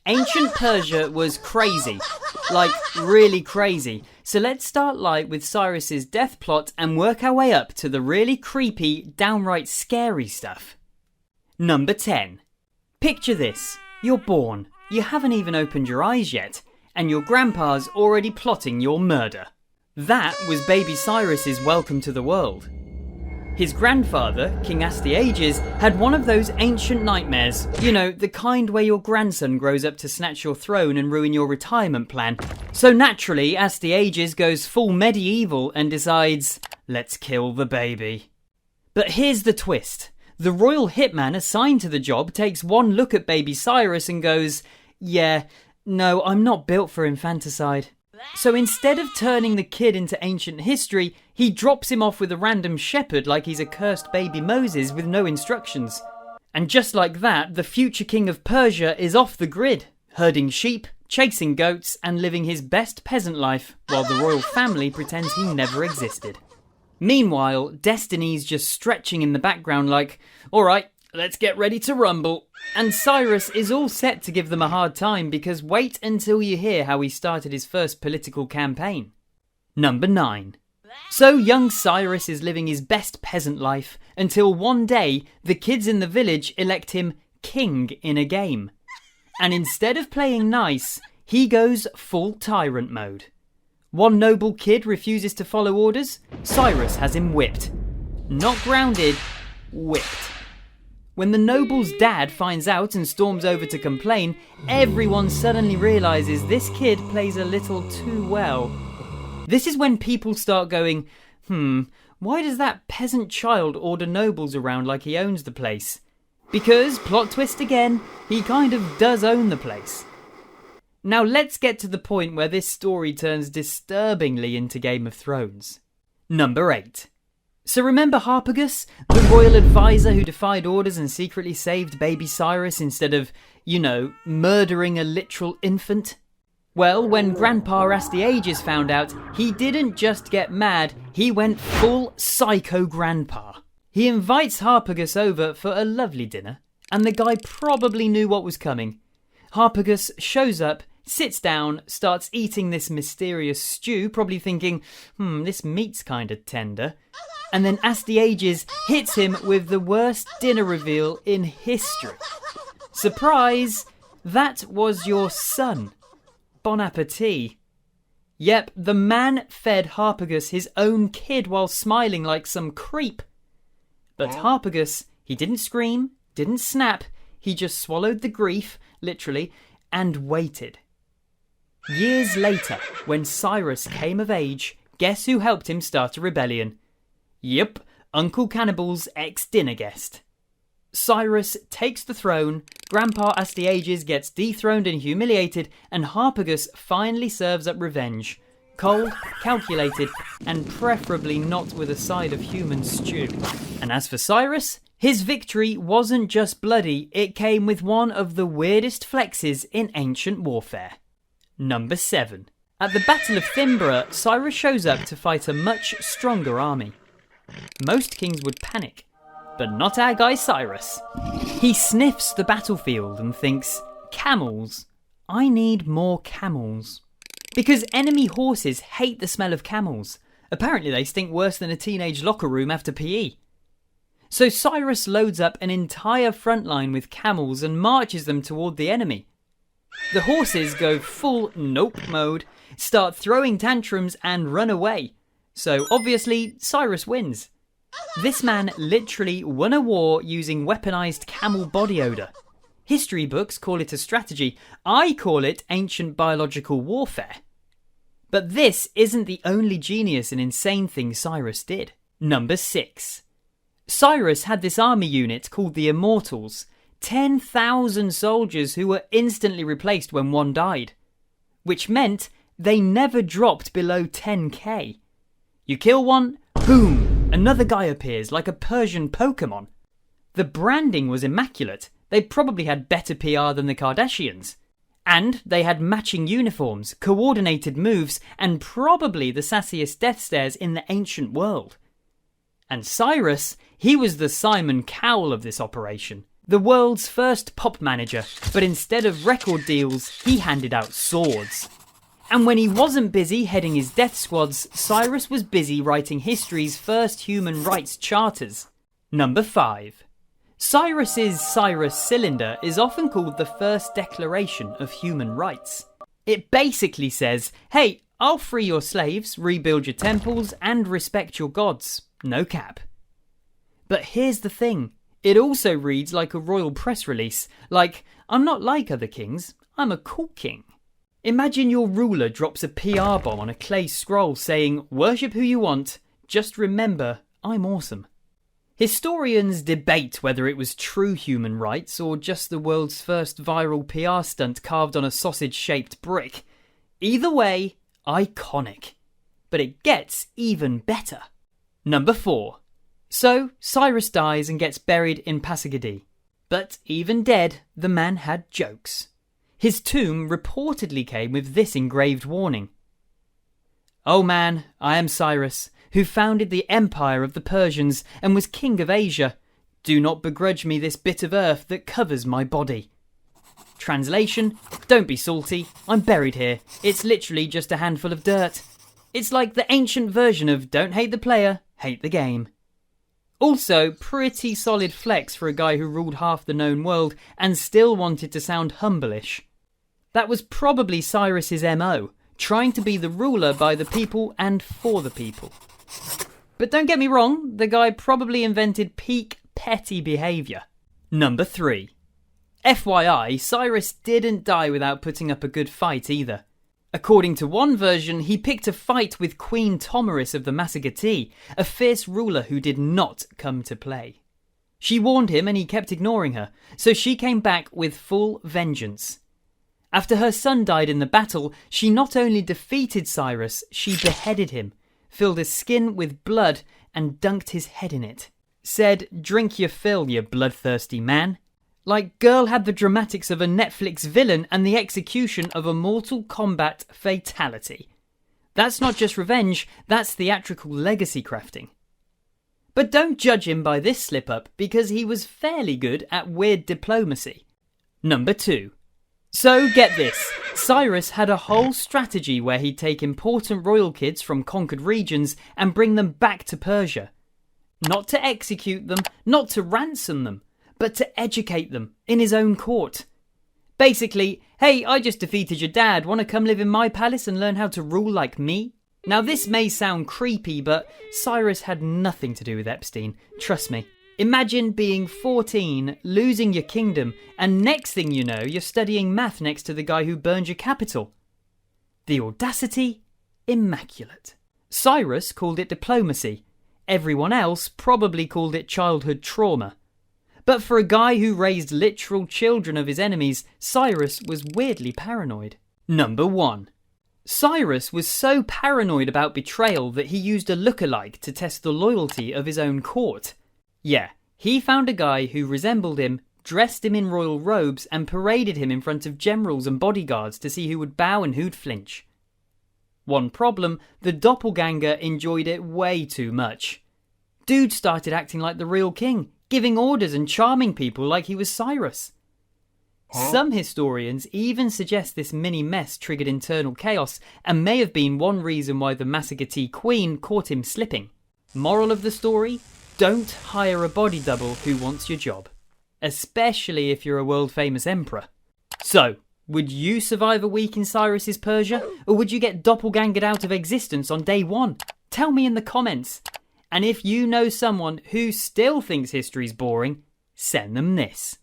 Ancient Persia was crazy. Like, really crazy. So let's start light with Cyrus's death plot and work our way up to the really creepy, downright scary stuff. Number 10. Picture this. You're born. You haven't even opened your eyes yet, and your grandpa's already plotting your murder. That was baby Cyrus's welcome to the world. His grandfather, King 𝐴𝐸𝐺, had one of those ancient nightmares. You know, the kind where your grandson grows up to snatch your throne and ruin your retirement plan. So naturally, 𝐴𝐸𝐺 goes full medieval and decides, let's kill the baby. But here's the twist. The royal hitman assigned to the job takes one look at baby Cyrus and goes, yeah, no, I'm not built for infanticide. So instead of turning the kid into ancient history, he drops him off with a random shepherd like he's a cursed baby Moses with no instructions. And just like that, the future king of Persia is off the grid, herding sheep, chasing goats, and living his best peasant life, while the royal family pretends he never existed. Meanwhile, Destiny's just stretching in the background like, alright, let's get ready to rumble. And Cyrus is all set to give them a hard time because wait until you hear how he started his first political campaign. Number 9. So young Cyrus is living his best peasant life until one day the kids in the village elect him king in a game. And instead of playing nice, he goes full tyrant mode. One noble kid refuses to follow orders, Cyrus has him whipped. Not grounded, whipped. When the noble's dad finds out and storms over to complain, everyone suddenly realises this kid plays a little too well. This is when people start going, why does that peasant child order nobles around like he owns the place? Because, plot twist again, he kind of does own the place. Now let's get to the point where this story turns disturbingly into Game of Thrones. Number 8. So remember Harpagus, the royal advisor who defied orders and secretly saved baby Cyrus instead of, murdering a literal infant? Well, when Grandpa 𝐴𝐸𝐺 found out, he didn't just get mad, he went full psycho grandpa. He invites Harpagus over for a lovely dinner, and the guy probably knew what was coming. Harpagus shows up, sits down, starts eating this mysterious stew, probably thinking, this meat's kinda tender. And then 𝐴𝐸𝐺 hits him with the worst dinner reveal in history. Surprise! That was your son. Bon appetit. Yep, the man fed Harpagus his own kid while smiling like some creep. But Harpagus, he didn't scream, didn't snap, he just swallowed the grief, literally, and waited. Years later, when Cyrus came of age, guess who helped him start a rebellion? Yep, Uncle Cannibal's ex-dinner guest. Cyrus takes the throne, Grandpa 𝐴𝐸𝐺 gets dethroned and humiliated, and Harpagus finally serves up revenge. Cold, calculated, and preferably not with a side of human stew. And as for Cyrus, his victory wasn't just bloody, it came with one of the weirdest flexes in ancient warfare. Number 7. At the Battle of Thymbra, Cyrus shows up to fight a much stronger army. Most kings would panic, but not our guy Cyrus. He sniffs the battlefield and thinks, camels, I need more camels. Because enemy horses hate the smell of camels. Apparently they stink worse than a teenage locker room after PE. So Cyrus loads up an entire front line with camels and marches them toward the enemy. The horses go full nope mode, start throwing tantrums and run away. So obviously, Cyrus wins. This man literally won a war using weaponized camel body odour. History books call it a strategy. I call it ancient biological warfare. But this isn't the only genius and insane thing Cyrus did. Number 6. Cyrus had this army unit called the Immortals. 10,000 soldiers who were instantly replaced when one died. Which meant they never dropped below 10k. You kill one, boom, another guy appears like a Persian Pokemon. The branding was immaculate. They probably had better PR than the Kardashians. And they had matching uniforms, coordinated moves, and probably the sassiest death stares in the ancient world. And Cyrus, he was the Simon Cowell of this operation. The world's first pop manager, but instead of record deals, he handed out swords. And when he wasn't busy heading his death squads, Cyrus was busy writing history's first human rights charters. Number 5. Cyrus's Cyrus Cylinder is often called the first declaration of human rights. It basically says, hey, I'll free your slaves, rebuild your temples, and respect your gods. No cap. But here's the thing. It also reads like a royal press release, like, I'm not like other kings, I'm a cool king. Imagine your ruler drops a PR bomb on a clay scroll saying, worship who you want, just remember, I'm awesome. Historians debate whether it was true human rights or just the world's first viral PR stunt carved on a sausage-shaped brick. Either way, iconic. But it gets even better. Number 4. So, Cyrus dies and gets buried in Passagadee. But even dead, the man had jokes. His tomb reportedly came with this engraved warning. Oh man, I am Cyrus, who founded the empire of the Persians and was king of Asia. Do not begrudge me this bit of earth that covers my body. Translation, don't be salty, I'm buried here. It's literally just a handful of dirt. It's like the ancient version of don't hate the player, hate the game. Also, pretty solid flex for a guy who ruled half the known world and still wanted to sound humble-ish. That was probably Cyrus's MO, trying to be the ruler by the people and for the people. But don't get me wrong, the guy probably invented peak petty behaviour. Number 3. FYI, Cyrus didn't die without putting up a good fight either. According to one version, he picked a fight with Queen Tomyris of the Massagetae, a fierce ruler who did not come to play. She warned him and he kept ignoring her, so she came back with full vengeance. After her son died in the battle, she not only defeated Cyrus, she beheaded him, filled his skin with blood and dunked his head in it. Said, drink your fill, you bloodthirsty man. Like girl had the dramatics of a Netflix villain and the execution of a Mortal Kombat fatality. That's not just revenge, that's theatrical legacy crafting. But don't judge him by this slip-up, because he was fairly good at weird diplomacy. Number 2. So get this, Cyrus had a whole strategy where he'd take important royal kids from conquered regions and bring them back to Persia. Not to execute them, not to ransom them, but to educate them in his own court. Basically, hey, I just defeated your dad, want to come live in my palace and learn how to rule like me? Now this may sound creepy, but Cyrus had nothing to do with Epstein, trust me. Imagine being 14, losing your kingdom, and next thing you know, you're studying math next to the guy who burned your capital. The audacity? Immaculate. Cyrus called it diplomacy. Everyone else probably called it childhood trauma. But for a guy who raised literal children of his enemies, Cyrus was weirdly paranoid. Number 1. Cyrus was so paranoid about betrayal that he used a lookalike to test the loyalty of his own court. Yeah, he found a guy who resembled him, dressed him in royal robes and paraded him in front of generals and bodyguards to see who would bow and who'd flinch. One problem, the doppelganger enjoyed it way too much. Dude started acting like the real king, giving orders and charming people like he was Cyrus. Some historians even suggest this mini mess triggered internal chaos and may have been one reason why the Massagetae queen caught him slipping. Moral of the story? Don't hire a body double who wants your job. Especially if you're a world-famous emperor. So, would you survive a week in Cyrus's Persia? Or would you get doppelgangered out of existence on day 1? Tell me in the comments. And if you know someone who still thinks history's boring, send them this.